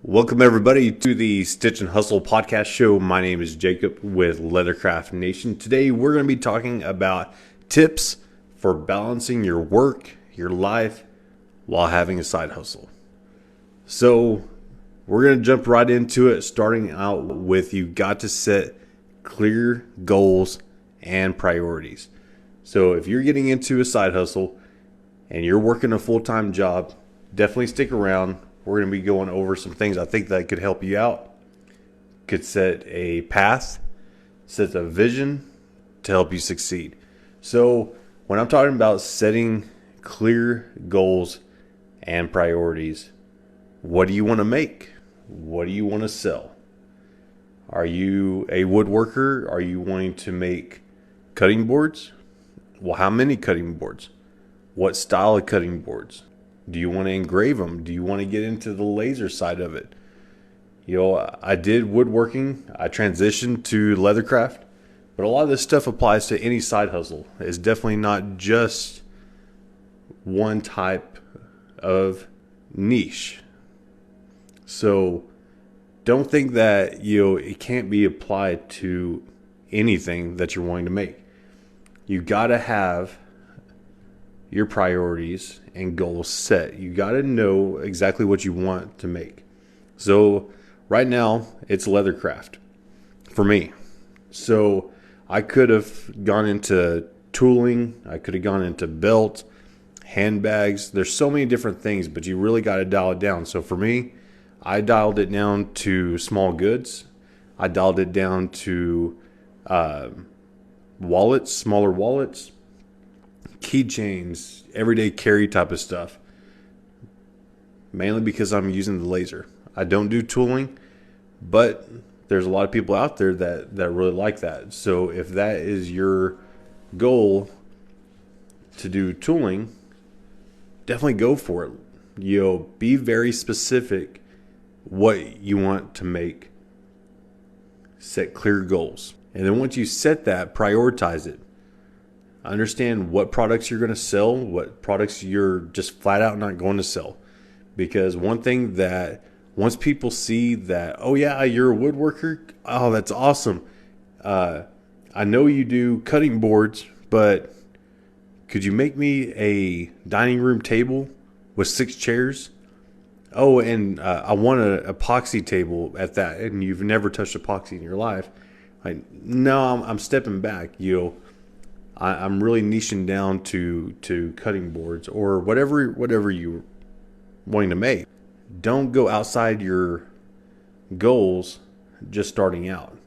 Welcome everybody to the Stitch and Hustle podcast show. My name is Jacob with Leathercraft Nation. Today we're going to be talking about tips for balancing your work, your life, while having a side hustle. So we're going to jump right into it, starting out with you got to set clear goals and priorities. So if you're getting into a side hustle and you're working a full-time job, definitely stick around. We're going to be going over some things I think that could help you out. Could set a path, set a vision to help you succeed. So when I'm talking about setting clear goals and priorities, what do you want to make? What do you want to sell? Are you a woodworker? Are you wanting to make cutting boards? Well, how many cutting boards? What style of cutting boards? Do you want to engrave them? Do you want to get into the laser side of it? I did woodworking. I transitioned to leathercraft. But a lot of this stuff applies to any side hustle. It's definitely not just one type of niche. So don't think that it can't be applied to anything that you're wanting to make. You got to have your priorities and goals set. You got to know exactly what you want to make. So right now it's leathercraft for me. So I could have gone into tooling. I could have gone into belts, handbags. There's so many different things, but you really got to dial it down. So for me, I dialed it down to small goods. I dialed it down to wallets, smaller wallets, keychains, everyday carry type of stuff. Mainly because I'm using the laser. I don't do tooling, but there's a lot of people out there that really like that. So if that is your goal to do tooling, definitely go for it. Be very specific what you want to make. Set clear goals. And then once you set that, prioritize it. Understand what products you're going to sell, what products you're just flat out not going to sell. Because one thing that once people see that, oh yeah, you're a woodworker, oh, that's awesome. I know you do cutting boards, but could you make me a dining room table with 6 chairs? Oh, and I want an epoxy table at that, and you've never touched epoxy in your life. No, I'm stepping back. I'm really niching down to cutting boards or whatever you're wanting to make. Don't go outside your goals just starting out.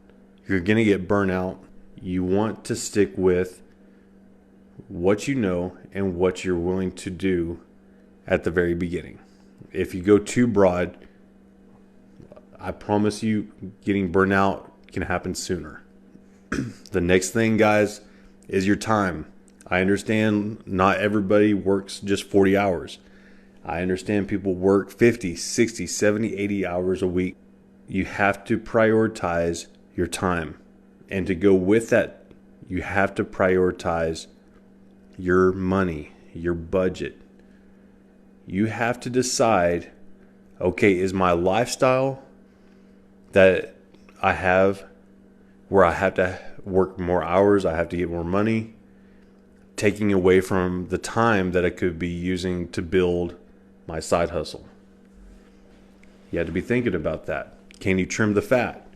You're going to get burnt out. You want to stick with what you know and what you're willing to do at the very beginning. If you go too broad, I promise you getting burnt out can happen sooner. The next thing, guys, is your time. I understand not everybody works just 40 hours. I understand people work 50, 60, 70, 80 hours a week. You have to prioritize your time. And to go with that, you have to prioritize your money, your budget. You have to decide, okay, is my lifestyle that I have where I have to work more hours, I have to get more money, taking away from the time that I could be using to build my side hustle? You have to be thinking about that. Can you trim the fat?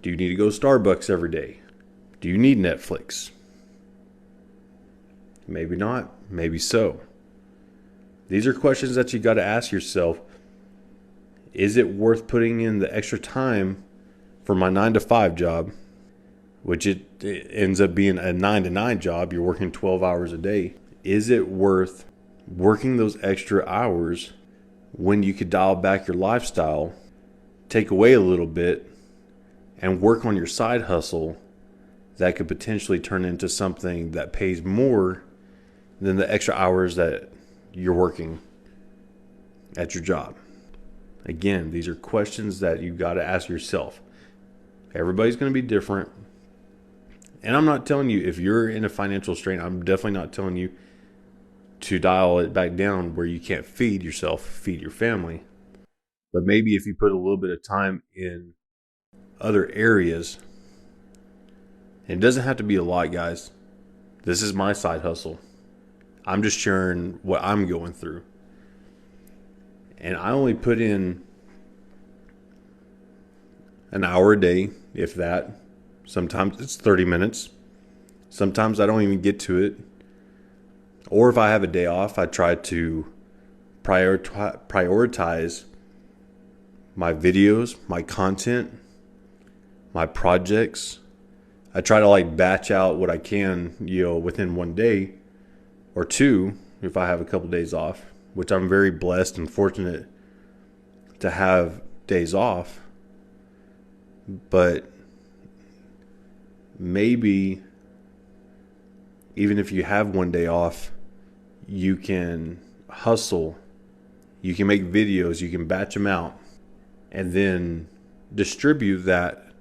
Do you need to go to Starbucks every day? Do you need Netflix? Maybe not, maybe so. These are questions that you got to ask yourself. Is it worth putting in the extra time for my 9-to-5 job, which it ends up being a 9-to-9 job? You're working 12 hours a day. Is it worth working those extra hours when you could dial back your lifestyle, take away a little bit, and work on your side hustle that could potentially turn into something that pays more than the extra hours that you're working at your job? Again, these are questions that you got to ask yourself. Everybody's going to be different. And I'm not telling you, if you're in a financial strain, I'm definitely not telling you to dial it back down where you can't feed yourself, feed your family. But maybe if you put a little bit of time in other areas, and it doesn't have to be a lot, guys. This is my side hustle. I'm just sharing what I'm going through. And I only put in an hour a day, if that. Sometimes it's 30 minutes. Sometimes I don't even get to it. Or if I have a day off, I try to prioritize my videos, my content, my projects. I try to like batch out what I can, within one day or two if I have a couple days off, which I'm very blessed and fortunate to have days off. But maybe even if you have one day off, you can hustle, you can make videos, you can batch them out, and then distribute that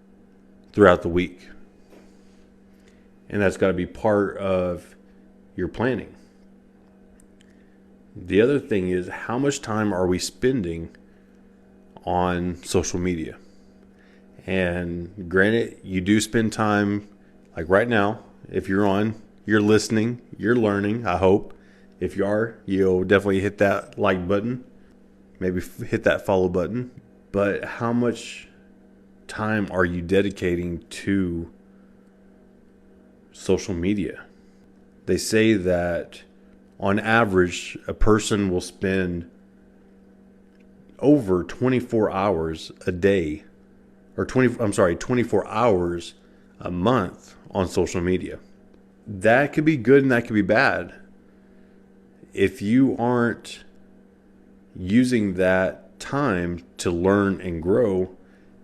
throughout the week. And that's got to be part of your planning. The other thing is, how much time are we spending on social media? And granted, you do spend time, like right now, if you're on, you're listening, you're learning, I hope. If you are, you'll definitely hit that like button, maybe hit that follow button. But how much time are you dedicating to social media? They say that on average, a person will spend over 24 hours a day, or 24 hours a month on social media. That could be good and that could be bad. If you aren't using that time to learn and grow,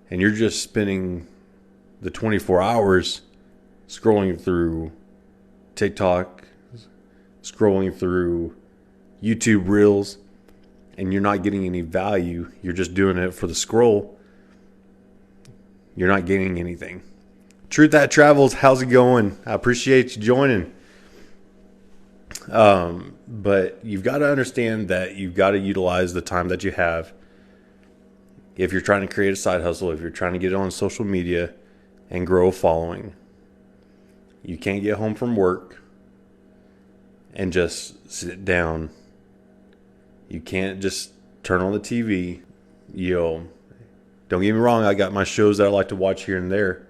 and you're just spending the 24 hours scrolling through TikTok, scrolling through YouTube Reels, and you're not getting any value, you're just doing it for the scroll, you're not getting anything. Truth That Travels, how's it going? I appreciate you joining. But you've got to understand that you've got to utilize the time that you have. If you're trying to create a side hustle, if you're trying to get on social media and grow a following, you can't get home from work and just sit down. You can't just turn on the TV. Don't get me wrong, I got my shows that I like to watch here and there.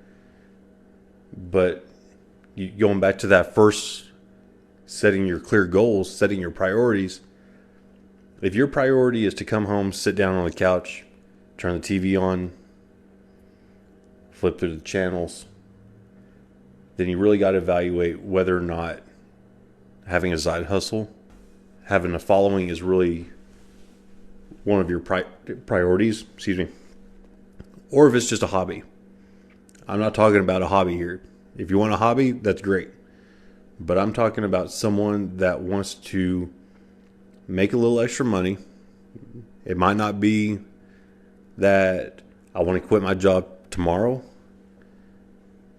But going back to that first, setting your clear goals, setting your priorities. If your priority is to come home, sit down on the couch, turn the TV on, flip through the channels, then you really got to evaluate whether or not having a side hustle, having a following is really one of your priorities, or if it's just a hobby. I'm not talking about a hobby here. If you want a hobby, that's great. But I'm talking about someone that wants to make a little extra money. It might not be that I want to quit my job tomorrow.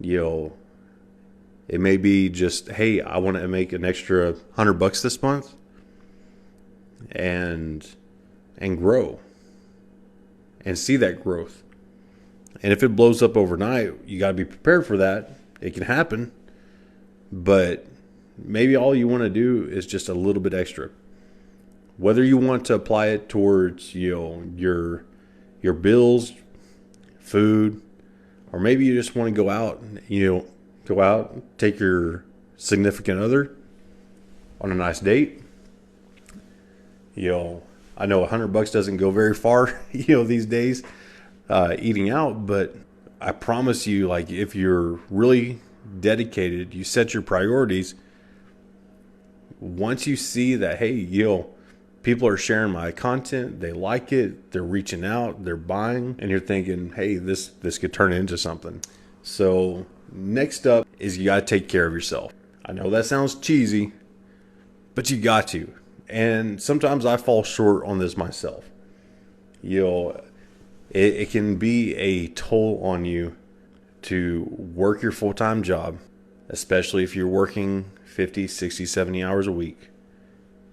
It may be just, hey, I want to make an extra $100 this month and grow and see that growth. And if it blows up overnight, you got to be prepared for that. It can happen. But maybe all you want to do is just a little bit extra. Whether you want to apply it towards, your bills, food, or maybe you just want to go out, take your significant other on a nice date. I know $100 doesn't go very far, these days, eating out, but I promise you, like, if you're really dedicated, you set your priorities. Once you see that, hey, people are sharing my content, they like it, they're reaching out, they're buying, and you're thinking, hey, this could turn into something. So next up is you got to take care of yourself. I know that sounds cheesy, but you got to. And sometimes I fall short on this myself. It can be a toll on you to work your full-time job, especially if you're working 50, 60, 70 hours a week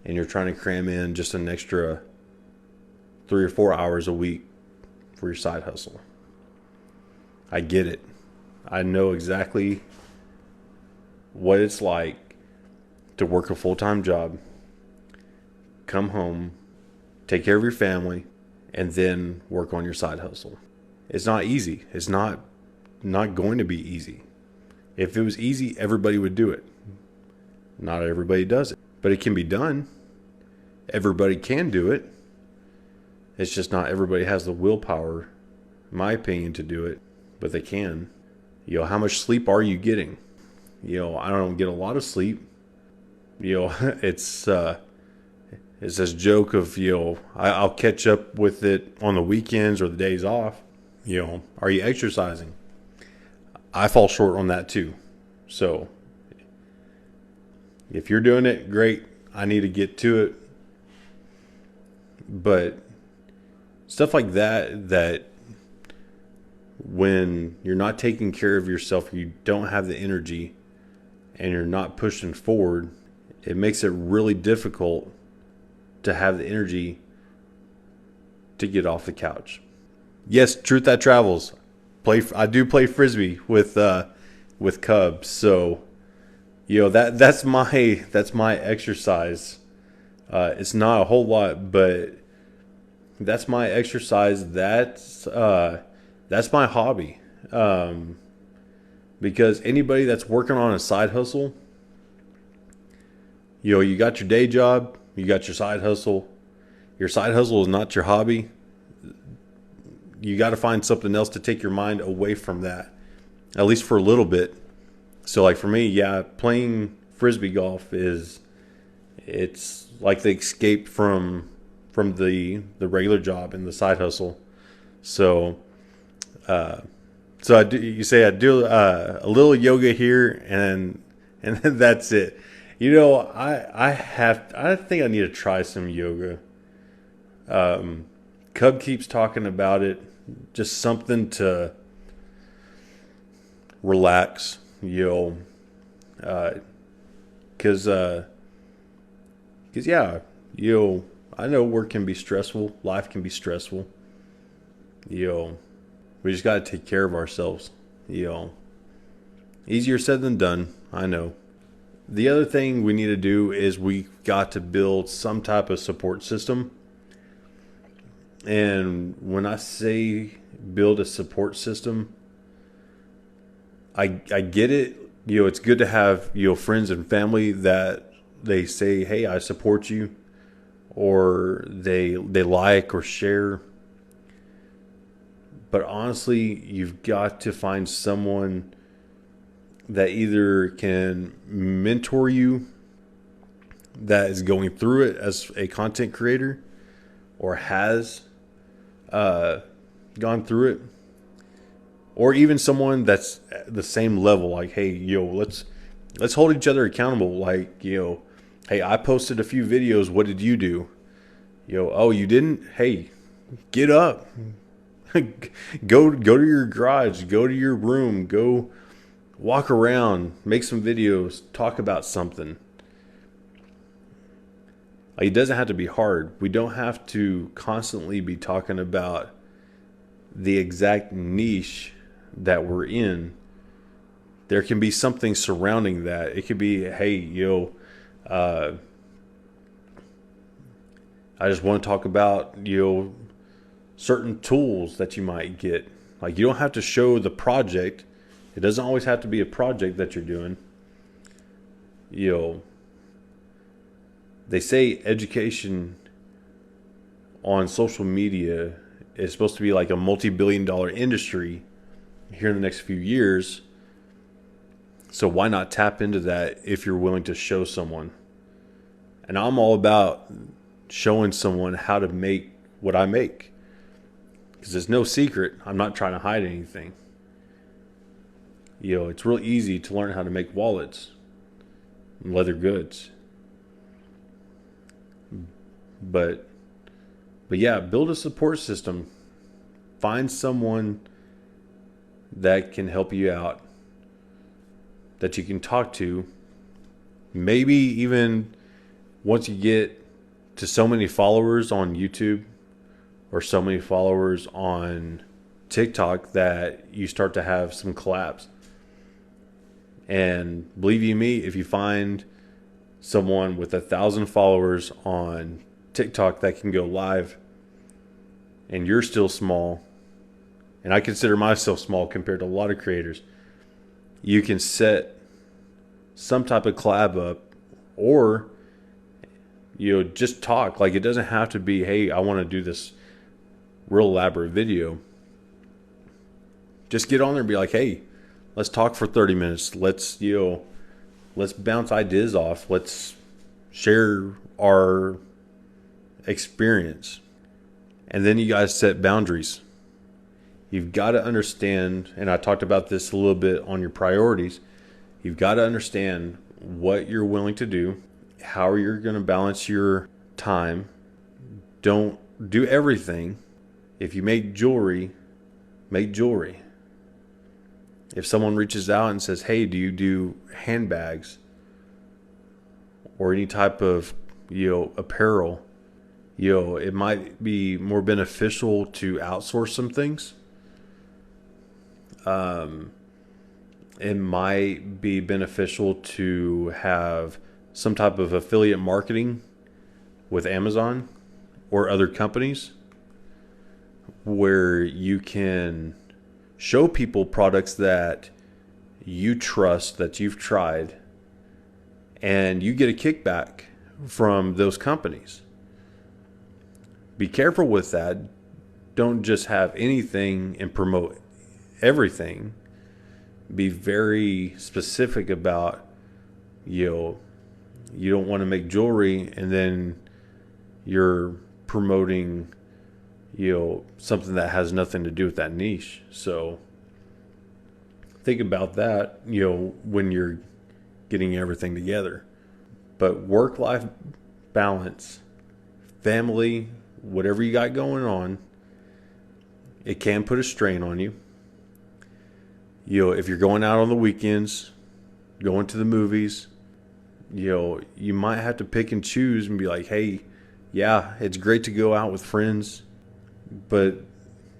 and you're trying to cram in just an extra 3 or 4 hours a week for your side hustle. I get it. I know exactly what it's like to work a full-time job, come home, take care of your family, and then work on your side hustle. It's not easy. It's not going to be easy. If it was easy, everybody would do it. Not everybody does it, but it can be done. Everybody can do it. It's just not everybody has the willpower, in my opinion, to do it, but they can. How much sleep are you getting? I don't get a lot of sleep. It's this joke of, I'll catch up with it on the weekends or the days off. Are you exercising? I fall short on that too. So if you're doing it, great. I need to get to it. But stuff like that when you're not taking care of yourself, you don't have the energy, and you're not pushing forward, it makes it really difficult to have the energy to get off the couch. Yes, truth that travels. I do play frisbee with Cubs, so that's my exercise. It's not a whole lot, but that's my exercise. That's my hobby. Because anybody that's working on a side hustle, you got your day job, you got your side hustle. Your side hustle is not your hobby. You got to find something else to take your mind away from that, at least for a little bit. So like for me, playing frisbee golf it's like the escape from the regular job and the side hustle. So I do a little yoga here and then that's it. I think I need to try some yoga. Cub keeps talking about it, just something to relax, because I know work can be stressful, life can be stressful. We just got to take care of ourselves. Easier said than done, I know. The other thing we need to do is we got to build some type of support system. And when I say build a support system, I get it. It's good to have, friends and family that they say, hey, I support you, or they like or share. But honestly, you've got to find someone that either can mentor you, that is going through it as a content creator, or has gone through it, or even someone that's at the same level. Like, hey, let's hold each other accountable. Like, hey, I posted a few videos. What did you do? Oh, you didn't? Hey, get up. Go to your garage. Go to your room. Go walk around. Make some videos. Talk about something. Like, it doesn't have to be hard. We don't have to constantly be talking about the exact niche that we're in. There can be something surrounding that. It could be, hey, I just want to talk about, certain tools that you might get. Like, you don't have to show the project. It doesn't always have to be a project that you're doing. They say education on social media is supposed to be like a multi-billion-dollar industry here in the next few years. So why not tap into that if you're willing to show someone? And I'm all about showing someone how to make what I make, because it's no secret. I'm not trying to hide anything. It's real easy to learn how to make wallets and leather goods. But yeah, build a support system. Find someone that can help you out, that you can talk to. Maybe even once you get to so many followers on YouTube or so many followers on TikTok that you start to have some collabs. And believe you me, if you find someone with 1,000 followers on TikTok that can go live and you're still small, and I consider myself small compared to a lot of creators, you can set some type of collab up, or just talk. Like, it doesn't have to be, hey, I want to do this real elaborate video. Just get on there and be like, hey, let's talk for 30 minutes. Let's bounce ideas off. Let's share our experience. And then you guys set boundaries. You've got to understand, and I talked about this a little bit on your priorities. You've got to understand what you're willing to do, how you're going to balance your time. Don't do everything. If you make jewelry, make jewelry. If someone reaches out and says, hey, do you do handbags or any type of, apparel, it might be more beneficial to outsource some things. It might be beneficial to have some type of affiliate marketing with Amazon or other companies where you can show people products that you trust, that you've tried, and you get a kickback from those companies. Be careful with that. Don't just have anything and promote everything. Be very specific about, you don't want to make jewelry and then you're promoting, something that has nothing to do with that niche. So think about that, when you're getting everything together. But work-life balance, family, whatever you got going on, it can put a strain on you. If you're going out on the weekends, going to the movies, you might have to pick and choose and be like, hey, yeah, it's great to go out with friends, but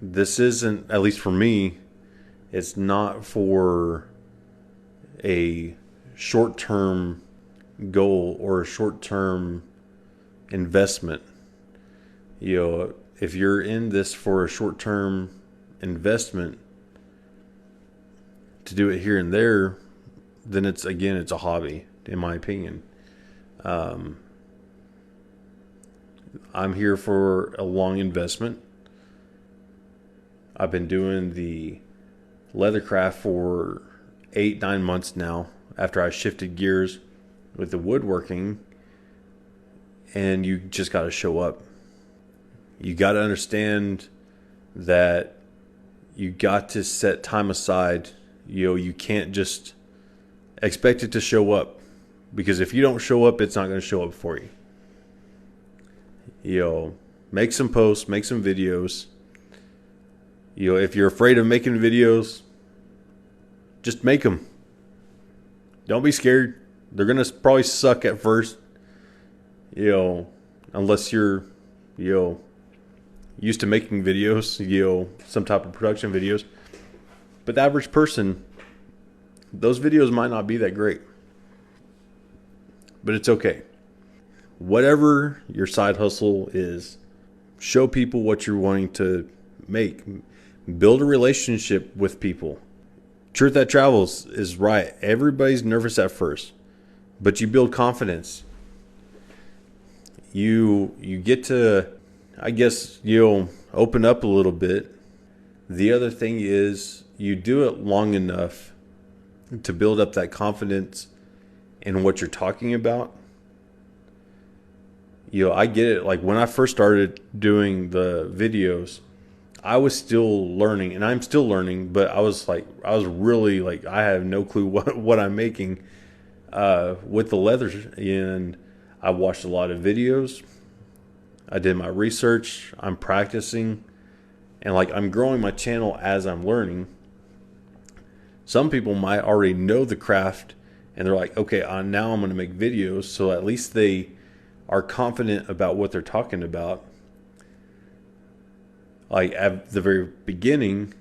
this isn't, at least for me, it's not for a short-term goal or a short-term investment. If you're in this for a short-term investment to do it here and there, then it's a hobby, in my opinion. I'm here for a long investment. I've been doing the leathercraft for 8-9 months now after I shifted gears with the woodworking, and you just got to show up. You got to understand that you got to set time aside. You can't just expect it to show up, because if you don't show up, it's not going to show up for you. Make some posts, make some videos. If you're afraid of making videos, just make them. Don't be scared. They're going to probably suck at first, unless you're, used to making videos, some type of production videos. But the average person, those videos might not be that great. But it's okay. Whatever your side hustle is, show people what you're wanting to make. Build a relationship with people. Truth That Travels is right. Everybody's nervous at first, but you build confidence. You get to, I guess, open up a little bit. The other thing is, you do it long enough to build up that confidence in what you're talking about. I get it. Like, when I first started doing the videos, I was still learning, and I'm still learning, but I was really like, I have no clue what I'm making with the leather. And I watched a lot of videos. I did my research. I'm practicing, and I'm growing my channel as I'm learning. Some people might already know the craft, and they're like, okay, now I'm going to make videos. So at least they are confident about what they're talking about. Like at the very beginning,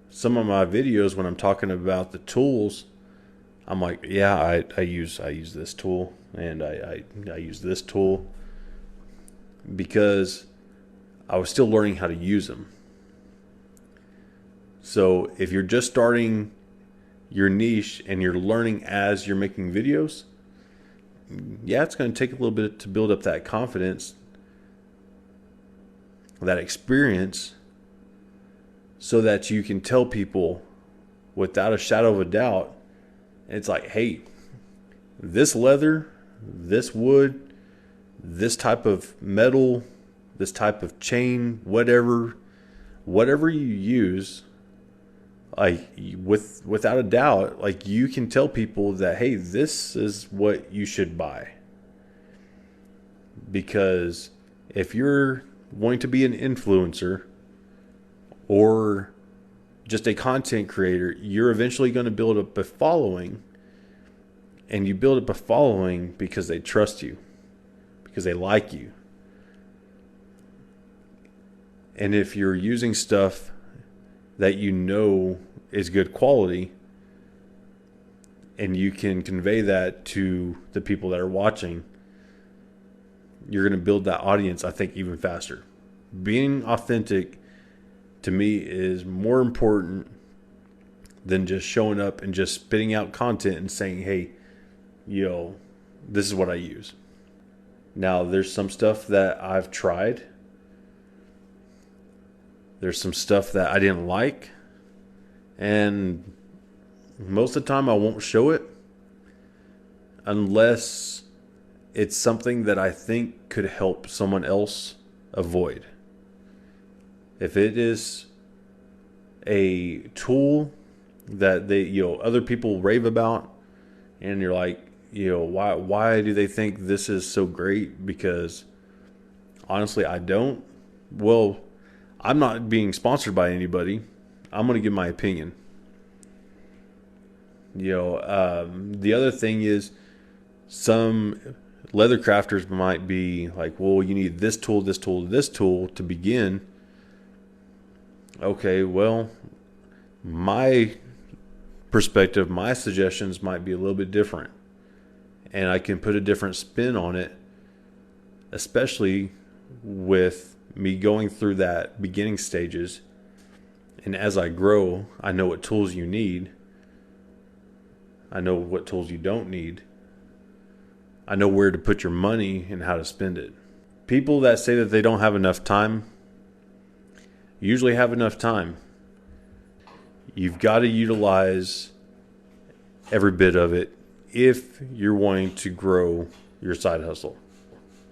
some of my videos when I'm talking about the tools, I'm like, yeah, I use this tool, and I use this tool, because I was still learning how to use them. So if you're just starting your niche and you're learning as you're making videos, yeah, it's going to take a little bit to build up that confidence, that experience, so that you can tell people without a shadow of a doubt, it's like, hey, this leather, this wood, this type of metal, this type of chain, whatever you use, like without a doubt, like you can tell people that, hey, this is what you should buy. Because if you're wanting to be an influencer or just a content creator, you're eventually going to build up a following, and you build up a following because they trust you, because they like you. And if you're using stuff that you know is good quality, and you can convey that to the people that are watching, you're going to build that audience, I think, even faster. Being authentic, to me, is more important than just showing up and just spitting out content and saying, hey, this is what I use. Now, there's some stuff that I've tried. There's some stuff that I didn't like. And most of the time I won't show it unless it's something that I think could help someone else avoid. If it is a tool that other people rave about, and you're like, why do they think this is so great? Because honestly, I don't. Well, I'm not being sponsored by anybody. I'm going to give my opinion. The other thing is, some leather crafters might be like, well, you need this tool, this tool, this tool to begin. Okay, well, my perspective, my suggestions might be a little bit different. And I can put a different spin on it, especially with me going through that beginning stages. And as I grow, I know what tools you need. I know what tools you don't need. I know where to put your money and how to spend it. People that say that they don't have enough time usually have enough time. You've got to utilize every bit of it if you're wanting to grow your side hustle.